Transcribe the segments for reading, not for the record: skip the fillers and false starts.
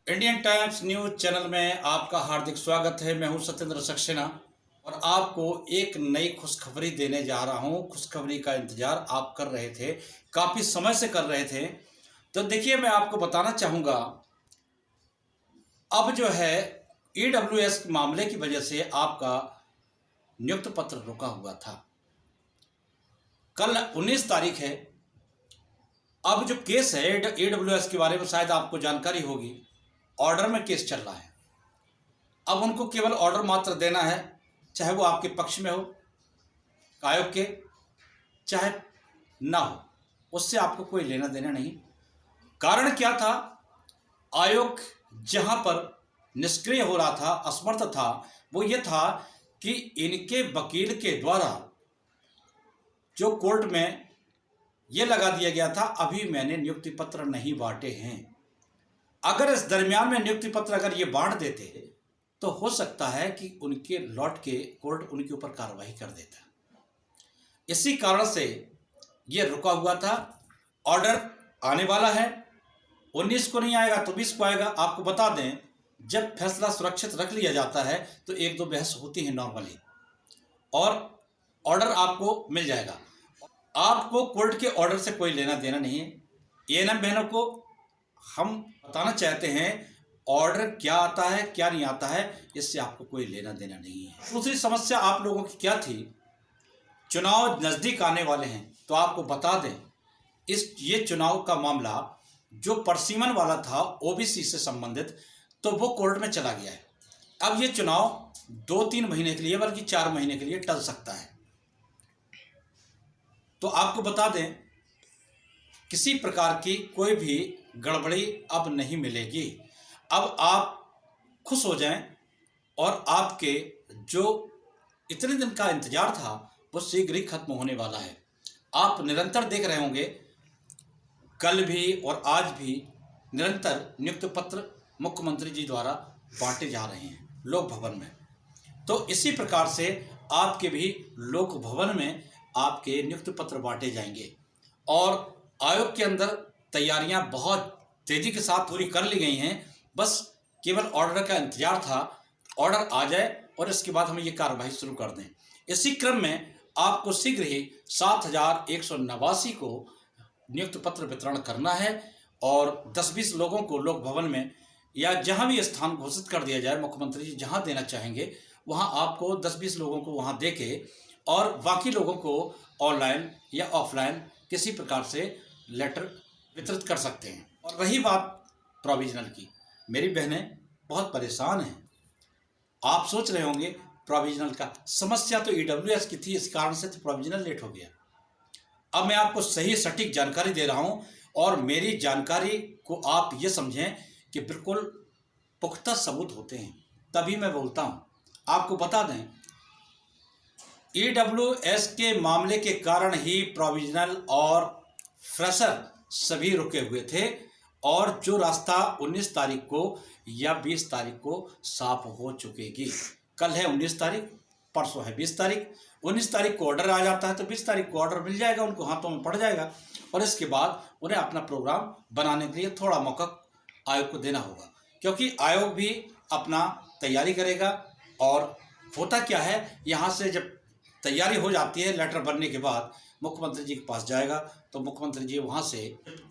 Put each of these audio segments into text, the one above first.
Indian times news channel में आपका हार्दिक स्वागत है। मैं हूं सत्येंद्र सक्सेना और आपको एक नई खुशखबरी देने जा रहा हूं। खुशखबरी का इंतजार आप कर रहे थे, काफ़ी समय से कर रहे थे। तो देखिए, मैं आपको बताना चाहूँगा, अब जो है ईडब्ल्यूएस मामले की वजह से आपका नियुक्ति पत्र रुका हुआ था। कल 19 तारीख है। अब जो केस है ईडब्ल्यूएस के बारे में शायद आपको जानकारी होगी, ऑर्डर में केस चल रहा है। अब उनको केवल ऑर्डर मात्र देना है, चाहे वो आपके पक्ष में हो आयोग के, चाहे ना हो, उससे आपको कोई लेना देना नहीं। कारण क्या था? आयोग जहां पर निष्क्रिय हो रहा था, असमर्थ था, वो ये था कि इनके वकील के द्वारा जो कोर्ट में ये लगा दिया गया था, अभी मैंने नियुक्ति पत्र नहीं बांटे हैं। अगर इस दरमियान में नियुक्ति पत्र अगर ये बांट देते तो हो सकता है कि उनके लौट के कोर्ट उनके ऊपर कार्रवाई कर देता। इसी कारण से ये रुका हुआ था। ऑर्डर आने वाला है, 19 को नहीं आएगा तो 20 को आएगा। आपको बता दें, जब फैसला सुरक्षित रख लिया जाता है तो एक दो बहस होती है नॉर्मली, और ऑर्डर आपको मिल जाएगा। आपको कोर्ट के ऑर्डर से कोई लेना देना नहीं है। एएनएम बहनों को हम बताना चाहते हैं, ऑर्डर क्या आता है क्या नहीं आता है, इससे आपको कोई लेना देना नहीं है। दूसरी समस्या आप लोगों की क्या थी? चुनाव नज़दीक आने वाले हैं, तो आपको बता दें, ये चुनाव का मामला जो परसीमन वाला था ओबीसी से संबंधित, तो वो कोर्ट में चला गया है। अब ये चुनाव 2-3 महीने के लिए, बल्कि 4 महीने के लिए टल सकता है। तो आपको बता दें, किसी प्रकार की कोई भी गड़बड़ी अब नहीं मिलेगी। अब आप खुश हो जाएं और आपके जो इतने दिन का इंतजार था वो शीघ्र ही खत्म होने वाला है। आप निरंतर देख रहे होंगे, कल भी और आज भी निरंतर नियुक्ति पत्र मुख्यमंत्री जी द्वारा बांटे जा रहे हैं लोक भवन में। तो इसी प्रकार से आपके भी लोक भवन में आपके नियुक्ति पत्र बांटे जाएंगे। और आयोग के अंदर तैयारियां बहुत तेजी के साथ पूरी कर ली गई हैं। बस केवल ऑर्डर का इंतजार था, ऑर्डर आ जाए और इसके बाद हम ये कार्रवाई शुरू कर दें। इसी क्रम में आपको शीघ्र ही 7189 को नियुक्ति पत्र वितरण करना है और 10-20 लोगों को लोक भवन में या जहां भी स्थान घोषित कर दिया जाए, मुख्यमंत्री जी जहां देना चाहेंगे वहां आपको 10-20 लोगों को वहां दे के, और बाकी लोगों को ऑनलाइन या ऑफलाइन किसी प्रकार से लेटर वितरित कर सकते हैं। और रही बात प्रोविजनल की, मेरी बहनें बहुत परेशान हैं। आप सोच रहे होंगे प्रोविजनल का समस्या तो ईडब्ल्यूएस की थी, इस कारण से तो प्रोविजनल लेट हो गया। अब मैं आपको सही सटीक जानकारी दे रहा हूं और मेरी जानकारी को आप ये समझें कि बिल्कुल पुख्ता सबूत होते हैं, तभी मैं बोलता हूं। आपको बता दें, ईडब्ल्यूएस के मामले के कारण ही प्रोविजनल और फ्रेशर सभी रुके हुए थे, और जो रास्ता 19 तारीख को या 20 तारीख को साफ हो चुकेगी। कल है 19 तारीख, परसों है 20 तारीख। 19 तारीख को ऑर्डर आ जाता है तो 20 तारीख को ऑर्डर मिल जाएगा, उनको हाथों में पड़ जाएगा, और इसके बाद उन्हें अपना प्रोग्राम बनाने के लिए थोड़ा मौका आयोग को देना होगा, क्योंकि आयोग भी अपना तैयारी करेगा। और होता क्या है, यहाँ से जब तैयारी हो जाती है, लेटर बनने के बाद मुख्यमंत्री जी के पास जाएगा, तो मुख्यमंत्री जी वहाँ से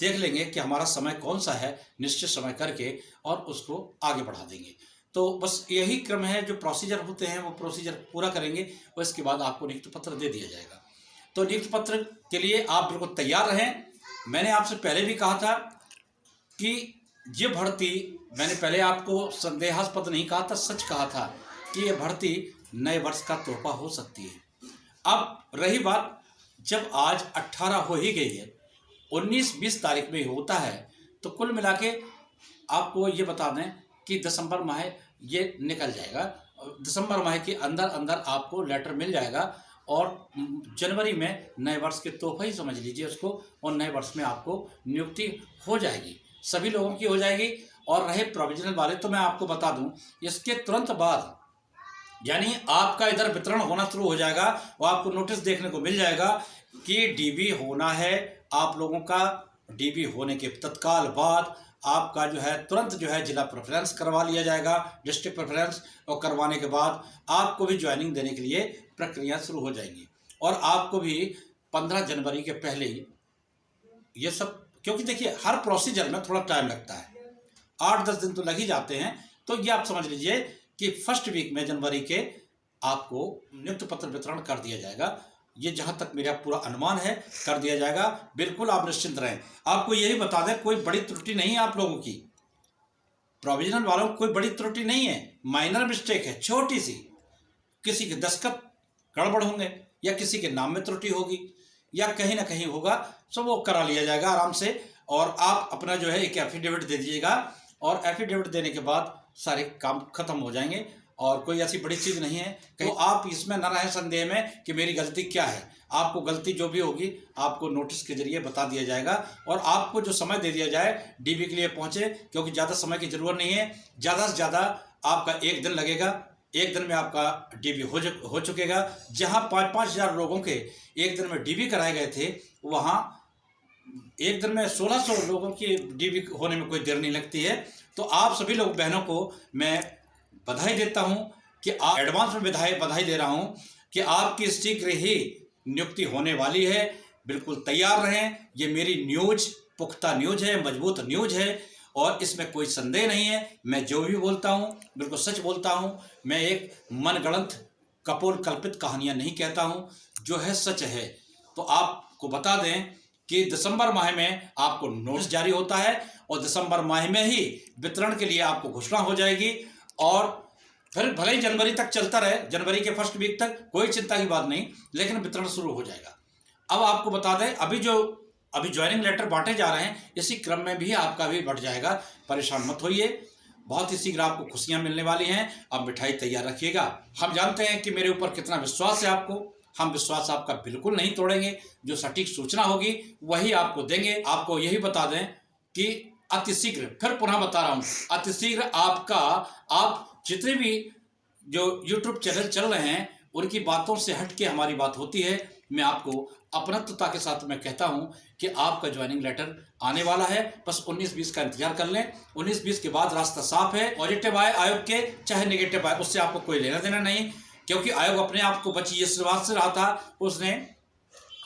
देख लेंगे कि हमारा समय कौन सा है, निश्चित समय करके और उसको आगे बढ़ा देंगे। तो बस यही क्रम है, जो प्रोसीजर होते हैं वो प्रोसीजर पूरा करेंगे और इसके बाद आपको नियुक्ति पत्र दे दिया जाएगा। तो नियुक्ति पत्र के लिए आप बिल्कुल तैयार रहें। मैंने आपसे पहले भी कहा था कि ये भर्ती, मैंने पहले आपको संदेहास्पद नहीं कहा था, सच कहा था कि ये भर्ती नए वर्ष का तोहफा हो सकती है। अब रही बात, जब आज 18 हो ही गई है, 19-20 तारीख में होता है, तो कुल मिला के आपको ये बता दें कि दिसंबर माह ये निकल जाएगा। दिसंबर माह के अंदर अंदर आपको लेटर मिल जाएगा और जनवरी में नए वर्ष के तोहफा ही समझ लीजिए उसको, और नए वर्ष में आपको नियुक्ति हो जाएगी, सभी लोगों की हो जाएगी। और रहे प्रोविजनल वाले, तो मैं आपको बता दूं, इसके तुरंत बाद यानी आपका इधर वितरण होना शुरू हो जाएगा और आपको नोटिस देखने को मिल जाएगा कि डीबी होना है। आप लोगों का डीबी होने के तत्काल बाद आपका जो है तुरंत जो है जिला प्रेफरेंस करवा लिया जाएगा, डिस्ट्रिक्ट प्रेफरेंस, और करवाने के बाद आपको भी ज्वाइनिंग देने के लिए प्रक्रिया शुरू हो जाएगी। और आपको भी 15 जनवरी के पहले ही ये सब, क्योंकि देखिए हर प्रोसीजर में थोड़ा टाइम लगता है, 8-10 दिन तो लग ही जाते हैं। तो ये आप समझ लीजिए कि फर्स्ट वीक में जनवरी के आपको नियुक्ति पत्र वितरण कर दिया जाएगा। ये जहाँ तक मेरा पूरा अनुमान है कर दिया जाएगा, बिल्कुल आप निश्चिंत रहें। आपको यही बता दें, कोई बड़ी त्रुटि नहीं है आप लोगों की, प्रोविजनल वालों को कोई बड़ी त्रुटि नहीं है, माइनर मिस्टेक है छोटी सी, किसी के दस्तखत गड़बड़ होंगे या किसी के नाम में त्रुटि होगी या कहीं ना कहीं होगा, तो वो करा लिया जाएगा आराम से। और आप अपना जो है एक एफिडेविट दे दीजिएगा, और एफिडेविट देने के बाद सारे काम खत्म हो जाएंगे, और कोई ऐसी बड़ी चीज़ नहीं है। तो आप इसमें न रहें संदेह में कि मेरी गलती क्या है। आपको गलती जो भी होगी आपको नोटिस के जरिए बता दिया जाएगा, और आपको जो समय दे दिया जाए डीबी के लिए पहुँचे, क्योंकि ज़्यादा समय की ज़रूरत नहीं है, ज़्यादा से ज़्यादा आपका 1 दिन लगेगा, 1 दिन में आपका डीबी हो चुकेगा। जहाँ 5-5 हज़ार लोगों के 1 दिन में डीबी कराए गए थे, वहाँ 1 दिन में 1600 लोगों की डीबी होने में कोई देर नहीं लगती है। तो आप सभी लोग बहनों को मैं बधाई देता हूं कि आप एडवांस में बधाई दे रहा हूं कि आपकी शीघ्र ही नियुक्ति होने वाली है। बिल्कुल तैयार रहें, ये मेरी न्यूज पुख्ता न्यूज है, मजबूत न्यूज है, और इसमें कोई संदेह नहीं है। मैं जो भी बोलता हूं बिल्कुल सच बोलता हूं। मैं एक मनगढ़ंत कपोल कल्पित कहानियां नहीं कहता हूं, जो है सच है। तो आपको बता दें कि दिसंबर माह में आपको नोटिस जारी होता है, और दिसंबर माह में ही वितरण के लिए आपको घोषणा हो जाएगी, और फिर भले ही जनवरी तक चलता रहे, जनवरी के फर्स्ट वीक तक कोई चिंता की बात नहीं, लेकिन वितरण शुरू हो जाएगा। अब आपको बता दें, अभी ज्वाइनिंग लेटर बांटे जा रहे हैं, इसी क्रम में भी आपका भी बढ़ जाएगा, परेशान मत होइए। बहुत ही शीघ्र आपको खुशियां मिलने वाली हैं। अब मिठाई तैयार रखिएगा। हम जानते हैं कि मेरे ऊपर कितना विश्वास है आपको, हम विश्वास आपका बिल्कुल नहीं तोड़ेंगे। जो सटीक सूचना होगी वही आपको देंगे। आपको यही बता दें कि अतिशीघ्र, फिर पुनः बता रहा हूँ, अतिशीघ्र आप जितने भी जो YouTube चैनल चल रहे हैं उनकी बातों से हट के हमारी बात होती है। मैं आपको अपनत्वता के साथ मैं कहता हूं कि आपका ज्वाइनिंग लेटर आने वाला है, बस 19-20 का इंतजार कर लें। 19-20 के बाद रास्ता साफ है। पॉजिटिव आए आयोग के चाहे नेगेटिव आए, उससे आपको कोई लेना देना नहीं, क्योंकि आयोग अपने आप को बची इस बात से रहा था, उसने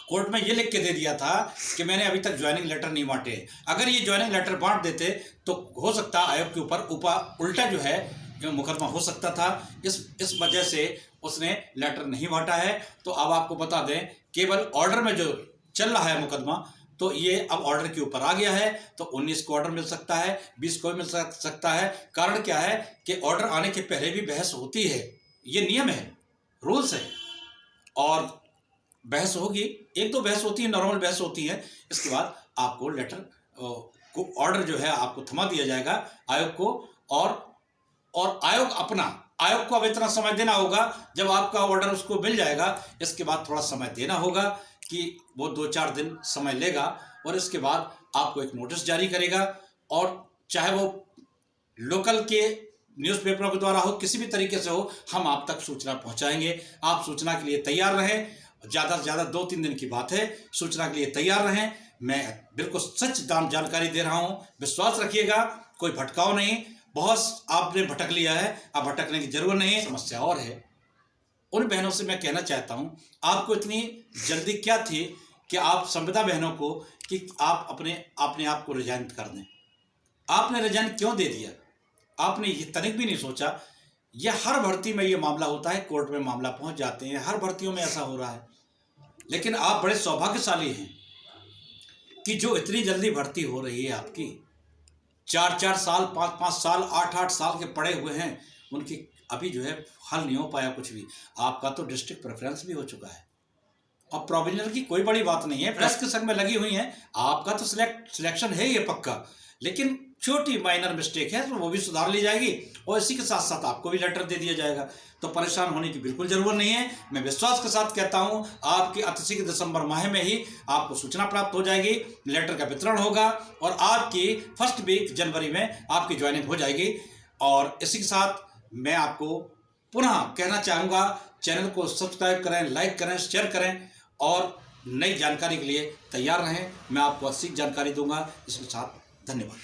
कोर्ट में ये लिख के दे दिया था कि मैंने अभी तक ज्वाइनिंग लेटर नहीं बांटे। अगर ये ज्वाइनिंग लेटर बांट देते तो हो सकता आयोग के ऊपर उल्टा जो है मुकदमा हो सकता था। इस वजह से उसने लेटर नहीं बांटा है। तो अब आपको बता दें, केवल ऑर्डर में जो चल रहा है मुकदमा, तो ये अब ऑर्डर के ऊपर आ गया है। तो 19 को ऑर्डर मिल सकता है, 20 को मिल सकता है। कारण क्या है कि ऑर्डर आने के पहले भी बहस होती है, ये नियम है, रूल्स है, और बहस होगी, 1-2 बहस होती है, नॉर्मल बहस होती है। इसके बाद आपको लेटर को ऑर्डर जो है आपको थमा दिया जाएगा आयोग को, और आयोग को अब इतना समय देना होगा जब आपका ऑर्डर उसको मिल जाएगा। इसके बाद थोड़ा समय देना होगा कि वो 2-4 दिन समय लेगा, और इसके बाद आपको एक नोटिस जारी करेगा, और चाहे वो लोकल के न्यूज़पेपरों के द्वारा हो, किसी भी तरीके से हो, हम आप तक सूचना पहुंचाएंगे। आप सूचना के लिए तैयार रहें। ज़्यादा से ज़्यादा 2-3 दिन की बात है, सूचना के लिए तैयार रहें। मैं बिल्कुल सच जानकारी दे रहा हूं, विश्वास रखिएगा, कोई भटकाव नहीं। बहुत आपने भटक लिया है, अब भटकने की जरूरत नहीं है। समस्या और है, उन बहनों से मैं कहना चाहता हूं, आपको इतनी जल्दी क्या थी कि आप संविदा बहनों को कि आप अपने आप को रिजाइन कर दें। आपने रिजाइन क्यों दे दिया? आपने ये तनिक भी नहीं सोचा। यह हर भर्ती में ये मामला होता है, कोर्ट में मामला पहुंच जाते हैं, हर भर्तियों में ऐसा हो रहा है। लेकिन आप बड़े सौभाग्यशाली हैं कि जो इतनी जल्दी भर्ती हो रही है आपकी। 4-4 साल, 5-5 साल, 8-8 साल के पड़े हुए हैं, उनकी अभी जो है हल नहीं हो पाया कुछ भी। आपका तो डिस्ट्रिक्ट प्रेफरेंस भी हो चुका है, और प्रोविजनल की कोई बड़ी बात नहीं है, प्रेस के संग में लगी हुई हैं। आपका तो सिलेक्शन है ये पक्का, लेकिन छोटी माइनर मिस्टेक है तो वो भी सुधार ली जाएगी, और इसी के साथ साथ आपको भी लेटर दे दिया जाएगा। तो परेशान होने की बिल्कुल जरूरत नहीं है। मैं विश्वास के साथ कहता हूं, आपकी अतिशीघ्र दिसंबर माह में ही आपको सूचना प्राप्त हो जाएगी, लेटर का वितरण होगा, और आपकी फर्स्ट वीक जनवरी में आपकी ज्वाइनिंग हो जाएगी। और इसी के साथ मैं आपको पुनः कहना चाहूँगा, चैनल को सब्सक्राइब करें, लाइक करें, शेयर करें, और नई जानकारी के लिए तैयार रहें। मैं आपको अच्छी जानकारी दूंगा। इसके साथ धन्यवाद।